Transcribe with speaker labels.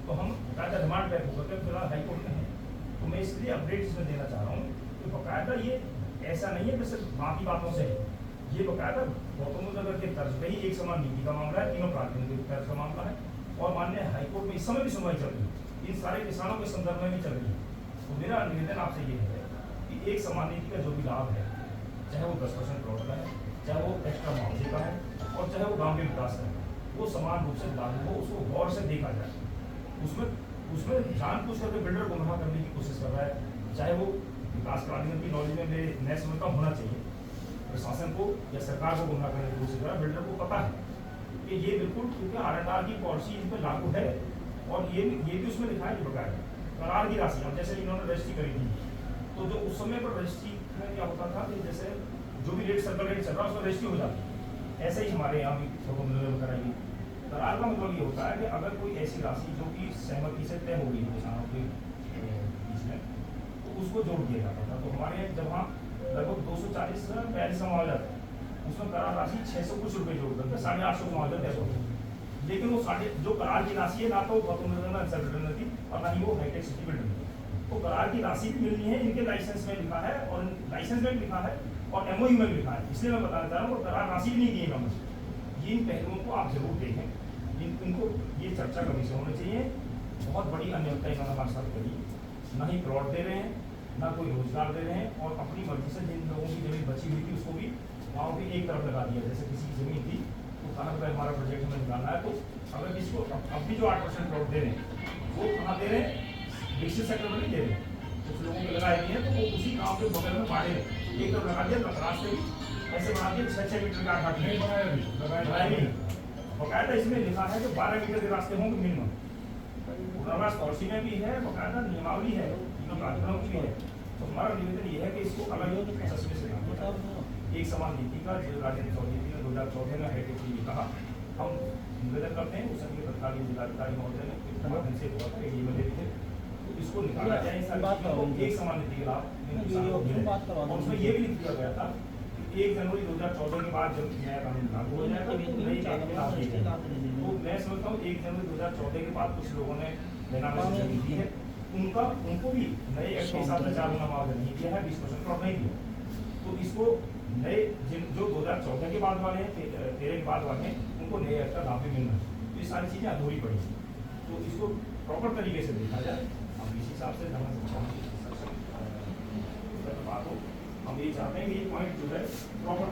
Speaker 1: तो हम बकायदा डिमांड बैक होकर के फिलहाल हाईकोर्ट में है। तो मैं इसलिए अपडेट इसमें देना चाह रहा हूँ कि बकायदा ये ऐसा नहीं है कि सिर्फ बाकी बातों से है, ये बकायदा गौतम बुद्ध नगर के तर्ज पे ही एक समान नीति का मामला है, तीनों प्राधिकरणों के तर्ज का मामला है और माननीय हाईकोर्ट में इस समय भी सुनवाई चल रही है, इन सारे किसानों के संदर्भ में भी चल रही है। तो मेरा निवेदन आपसे ये है कि एक समान नीति का जो भी लाभ है, चाहे वो 10% प्लॉट का है, चाहे वो एक्स्ट्रा मुआवजे का है और चाहे वो गाँव के विकास का है, वो समान रूप से लागू हो, उसको गौर से देखा जाए। उसमें जानबूझ करके बिल्डर गुमराह करने की कोशिश कर रहा है, चाहे वो विकास प्राधिकरण की नॉलेज में मैं समझता होना चाहिए, प्रशासन को या सरकार को गुमराह करने की कोशिश कर रहा है। बिल्डर को पता है कि ये बिल्कुल क्योंकि R&R की पॉलिसी इस पर लागू है और ये भी उसमें लिखा है कि बकाया करार की राशि, अब जैसे इन्होंने रजिस्ट्री करी थी तो जो उस समय पर रजिस्ट्री में क्या होता था कि जैसे जो भी रेट सर्कल रेट चल रहा है उसमें रजिस्ट्री हो जाती है, ऐसे ही हमारे यहाँ भी कराएगी। करार का मतलब ये होता है कि अगर कोई ऐसी राशि जो कि सहमति से तय होगी किसानों के बीच में, तो उसको जोड़ दिया जाता था। तो हमारे यहाँ जब वहाँ लगभग 240 42 का मुआवजा था, उसमें करार राशि 600 कुछ रुपये जोड़ करके 850 मुआवजा तय होता। लेकिन वो जो करार की राशि है ना तो गौतम बुद्ध नगर थी और ना ही वो हाईटेक सिटी बिल्डिंग थी, तो करार की राशि भी मिलनी है, इनके लाइसेंस में लिखा है और लाइसेंस में भी लिखा है और MOU में भी लिखा है। इसलिए मैं बताना चाह रहा हूँ करार राशि भी नहीं दिएगा मुझे। इन पहलुओं को आप जरूर देखें, इनको ये चर्चा कभी से होनी चाहिए। बहुत बड़ी अनियमितता इन्होंने हमारे साथ करी, ना ही प्लॉट दे रहे हैं, ना कोई रोजगार दे रहे हैं और अपनी मर्जी से जिन लोगों की जमीन बची हुई थी उसको भी गाँव की एक तरफ लगा दिया। जैसे किसी की जमीन थी तो कहा कि हमारा प्रोजेक्ट हमें निकालना है, तो अगर किसी को अब भी जो 8% प्लॉट दे रहे हैं वो कहाँ दे रहे हैं, विकसित सेक्टर में नहीं दे रहे हैं, कुछ लोगों को लगाए नहीं है तो वो उसी गाँव के बगल में बाड़े एक तरफ लगा दिया, रास्ते भी ऐसे बना दिए 6-6 मीटर का 8 बनाया नहीं। बकायदा इसमें लिखा है कि 12 मीटर के रास्ते होंगे मिनिमम, पुनर्वास पॉलिसी में भी है, बकायदा नियमावली है, तीनों प्राधिकरणों की भी है। तो हमारा निवेदन ये है कि इसको अलग चश्मे से एक समान नीति का जो राजेंद्र चौधरी ने 2014 में हाईटेक के लिए कहा, हम निवेदन करते हैं उस समय तत्कालीन जिलाधिकारी महोदय ने माध्यम से बहुत ईमेल थे, तो इसको निकाला जाए, एक समान नीति के लाभ। और उसमें ये भी लिख दिया गया था 1 जनवरी 2014 के बाद जब नया कानून लागू हो जाएगा तो मैं समझता हूँ 1 जनवरी 2014 के बाद कुछ लोगों ने बेनामी दी है, उनको भी नए एक्ट के साथ 4 गुना मुआवजा नहीं दिया है, 20% प्लॉट नहीं दिया। तो इसको नए जो 2014 के बाद वाले हैं, 13 के बाद वाले हैं, उनको नए एक्ट का लाभ भी मिलना है। तो ये सारी चीज़ें अधूरी पड़ी, तो इसको प्रॉपर तरीके से देखा जाए। हम इस हिसाब से बात हो, हम ये चाहते हैं कि ये पॉइंट जो है प्रॉपर